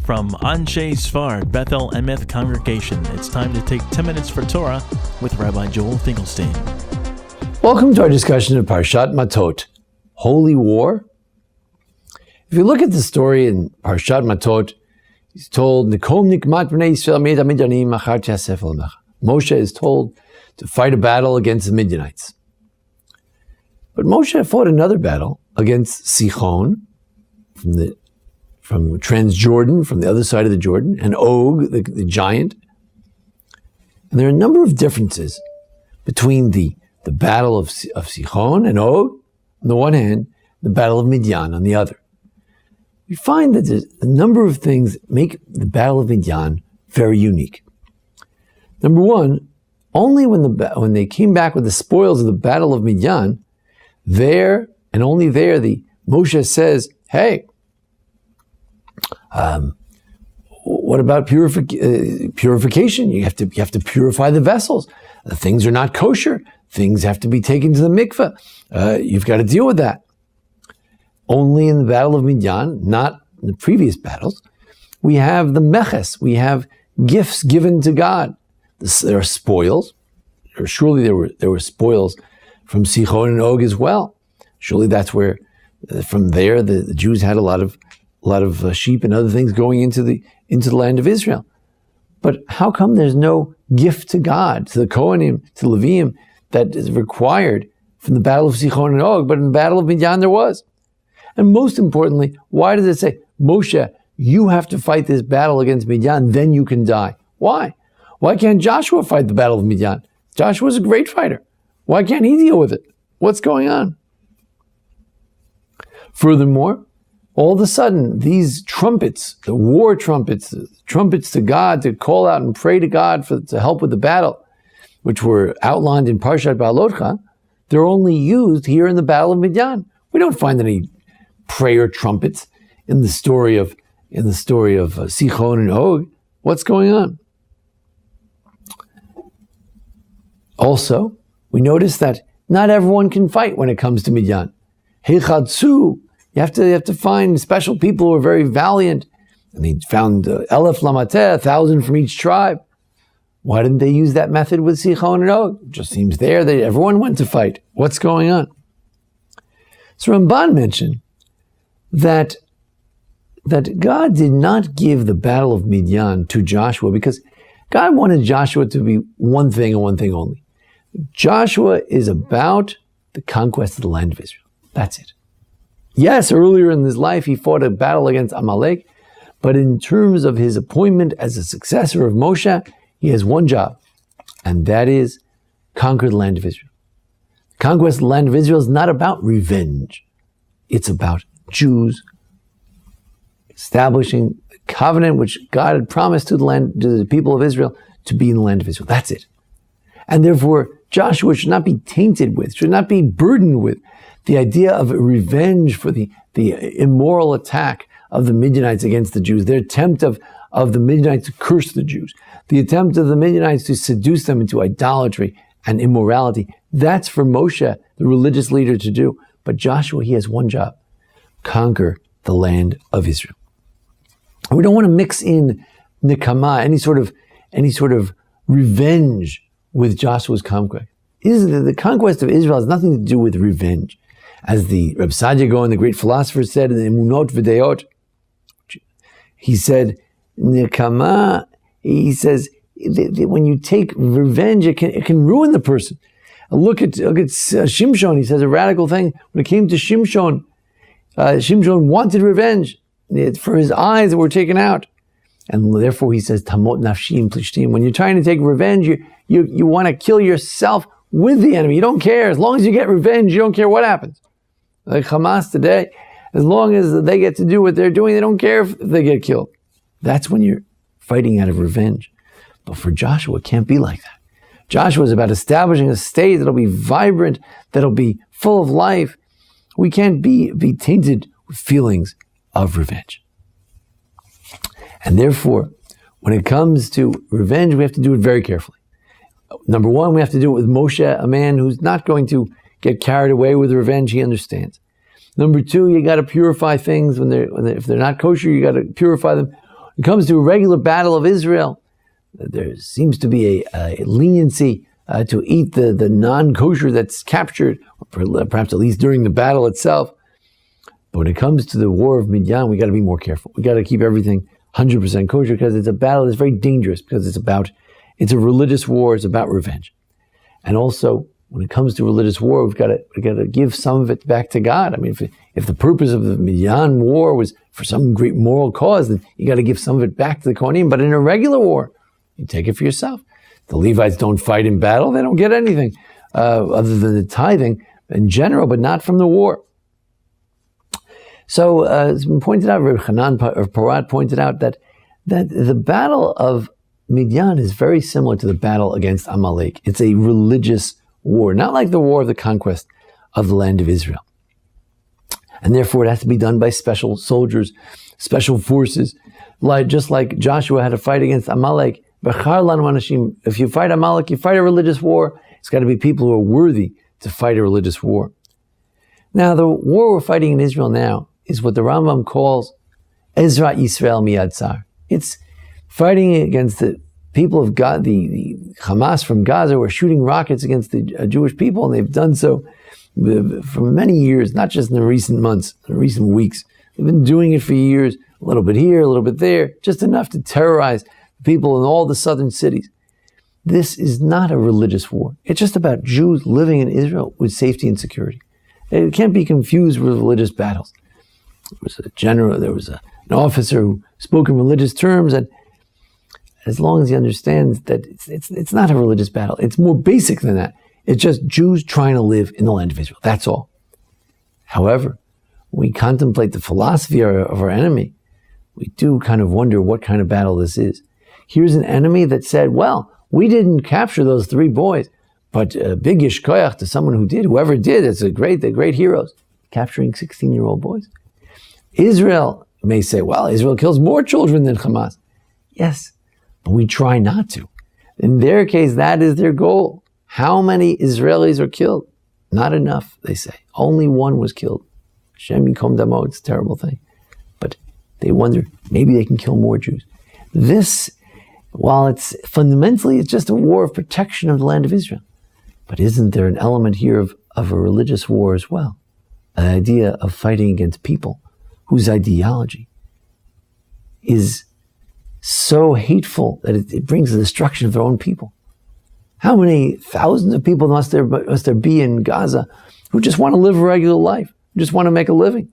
From Anshe Sfard Bethel Emeth Congregation, it's time to take 10 minutes for Torah with Rabbi Joel Finkelstein. Welcome to our discussion of Parshat Matot, Holy War. If you look at the story in Parshat Matot, he's told, Moshe is told to fight a battle against the Midianites. But Moshe fought another battle against Sichon from Transjordan, from the other side of the Jordan, and Og, the giant. And there are a number of differences between the battle of Sichon and Og on the one hand, the battle of Midian on the other. We find that there's a number of things that make the battle of Midian very unique. Number one, only when they came back with the spoils of the battle of Midian, there and only there, the Moshe says, "Hey, what about purification? You have to purify the vessels. Things are not kosher. Things have to be taken to the mikveh. You've got to deal with that." Only in the battle of Midian, not in the previous battles, we have the meches. We have gifts given to God. There are spoils. Or surely there were spoils from Sichon and Og as well. Surely that's where, from there, the Jews had a lot of sheep and other things going into the land of Israel. But how come there's no gift to God, to the Kohanim, to Leviim, that is required from the battle of Sichon and Og, but in the battle of Midian there was? And most importantly, why does it say, Moshe, you have to fight this battle against Midian, then you can die? Why? Why can't Joshua fight the battle of Midian? Joshua's a great fighter. Why can't he deal with it? What's going on? Furthermore, all of a sudden, these trumpets, the war trumpets, the trumpets to God, to call out and pray to God to help with the battle, which were outlined in Parshat Baalotcha, they're only used here in the battle of Midian. We don't find any prayer trumpets in the story of Sichon and Og. What's going on? Also, we notice that not everyone can fight when it comes to Midian. Heichadsu, you have to find special people who are very valiant. And they found Elef Lamateh, 1,000 from each tribe. Why didn't they use that method with Sichon and Og? It just seems there that everyone went to fight. What's going on? So Ramban mentioned that God did not give the battle of Midian to Joshua because God wanted Joshua to be one thing and one thing only. Joshua is about the conquest of the land of Israel. That's it. Yes, earlier in his life he fought a battle against Amalek, but in terms of his appointment as a successor of Moshe, he has one job, and that is conquer the land of Israel. The conquest of the land of Israel is not about revenge. It's about Jews establishing the covenant which God had promised to the people of Israel to be in the land of Israel. That's it. And therefore, Joshua should not be tainted with, should not be burdened with the idea of revenge for the immoral attack of the Midianites against the Jews, their attempt of the Midianites to curse the Jews, the attempt of the Midianites to seduce them into idolatry and immorality. That's for Moshe, the religious leader, to do. But Joshua, he has one job: conquer the land of Israel. And we don't want to mix in nikama, any sort of revenge with Joshua's conquest. The conquest of Israel has nothing to do with revenge. As the Reb Saadia Gaon, the great philosopher, said in the Emunot V'Deot, he said, nikama, he says, when you take revenge, it can ruin the person. Look at Shimshon. He says a radical thing. When it came to Shimshon, Shimshon wanted revenge for his eyes that were taken out. And therefore he says, Tamot nafshim plishtim. When you're trying to take revenge, you want to kill yourself with the enemy. You don't care. As long as you get revenge, you don't care what happens. Like Hamas today, as long as they get to do what they're doing, they don't care if they get killed. That's when you're fighting out of revenge. But for Joshua, it can't be like that. Joshua is about establishing a state that'll be vibrant, that'll be full of life. We can't be tainted with feelings of revenge. And therefore, when it comes to revenge, we have to do it very carefully. Number one, we have to do it with Moshe, a man who's not going to get carried away with revenge. He understands. Number two, you got to purify things if they're not kosher. You got to purify them. When it comes to a regular battle of Israel, there seems to be a leniency to eat the non-kosher that's captured, or perhaps at least during the battle itself. But when it comes to the war of Midian, we got to be more careful. We got to keep everything 100% kosher, because it's a battle that's very dangerous, because it's a religious war. It's about revenge. And also, when it comes to religious war, we've got to give some of it back to God. I mean, if the purpose of the Midian war was for some great moral cause, then you got to give some of it back to the Kohanim. But in a regular war, you take it for yourself. The Levites don't fight in battle; they don't get anything other than the tithing in general, but not from the war. So it's been pointed out, Rabbi Hanan of Porat pointed out that the battle of Midian is very similar to the battle against Amalek. It's a religious war, not like the war of the conquest of the land of Israel. And therefore it has to be done by special soldiers, special forces, just like Joshua had to fight against Amalek. If you fight Amalek, you fight a religious war. It's got to be people who are worthy to fight a religious war. Now, the war we're fighting in Israel now is what the Rambam calls Ezra Yisrael Miyad Tzar. It's fighting against the people of God, the Hamas from Gaza, who are shooting rockets against the Jewish people, and they've done so for many years, not just in the recent months, in the recent weeks. They've been doing it for years, a little bit here, a little bit there, just enough to terrorize the people in all the southern cities. This is not a religious war. It's just about Jews living in Israel with safety and security. It can't be confused with religious battles. There was a general, there was an officer who spoke in religious terms, and as long as he understands that it's not a religious battle, it's more basic than that. It's just Jews trying to live in the land of Israel. That's all. However, when we contemplate the philosophy of our enemy, we do kind of wonder what kind of battle this is. Here's an enemy that said, well, we didn't capture those 3 boys, but big yishkoyach to someone who did. Whoever did, they're great heroes. Capturing 16-year-old boys. Israel may say, well, Israel kills more children than Hamas. Yes, but we try not to. In their case, that is their goal. How many Israelis are killed? Not enough, they say. Only 1 was killed. Hashem yikom damo, it's a terrible thing. But they wonder, maybe they can kill more Jews. This, while it's fundamentally, it's just a war of protection of the land of Israel. But isn't there an element here of a religious war as well? An idea of fighting against people whose ideology is so hateful that it brings the destruction of their own people. How many thousands of people must there be in Gaza who just want to live a regular life, who just want to make a living?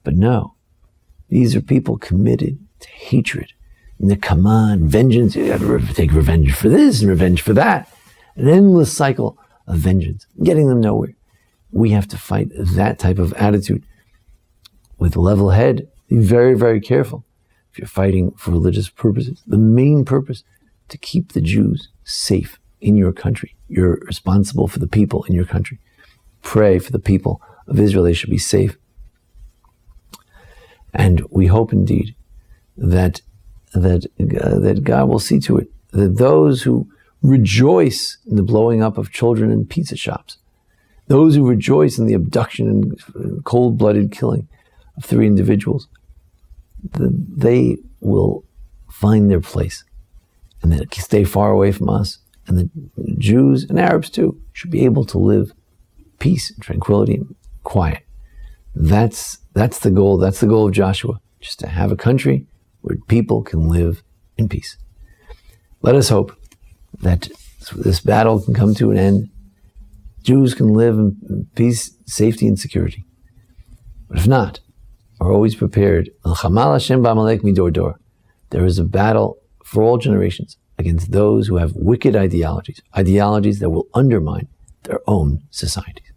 But no, these are people committed to hatred, nekama, and vengeance. You got to take revenge for this and revenge for that. An endless cycle of vengeance, getting them nowhere. We have to fight that type of attitude with a level head. Be very, very careful. If you're fighting for religious purposes, the main purpose, to keep the Jews safe in your country. You're responsible for the people in your country. Pray for the people of Israel. They should be safe. And we hope indeed that God will see to it that those who rejoice in the blowing up of children in pizza shops, those who rejoice in the abduction and cold-blooded killing of 3 individuals, they will find their place and they stay far away from us. And the Jews and Arabs too should be able to live peace and tranquility and quiet. That's the goal. That's the goal of Joshua, just to have a country where people can live in peace. Let us hope that this battle can come to an end. Jews can live in peace, safety, and security. But if not, we're always prepared. There is a battle for all generations against those who have wicked ideologies that will undermine their own societies.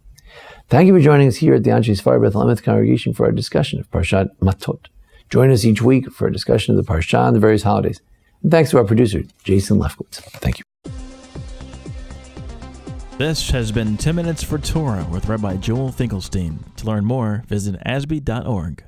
Thank you for joining us here at the Anshe Sfar Beth Lemeth congregation for our discussion of Parshat Matot. Join us each week for a discussion of the Parsha and the various holidays. And thanks to our producer, Jason Lefkowitz. Thank you. This has been 10 Minutes for Torah with Rabbi Joel Finkelstein. To learn more, visit ASBEE.org.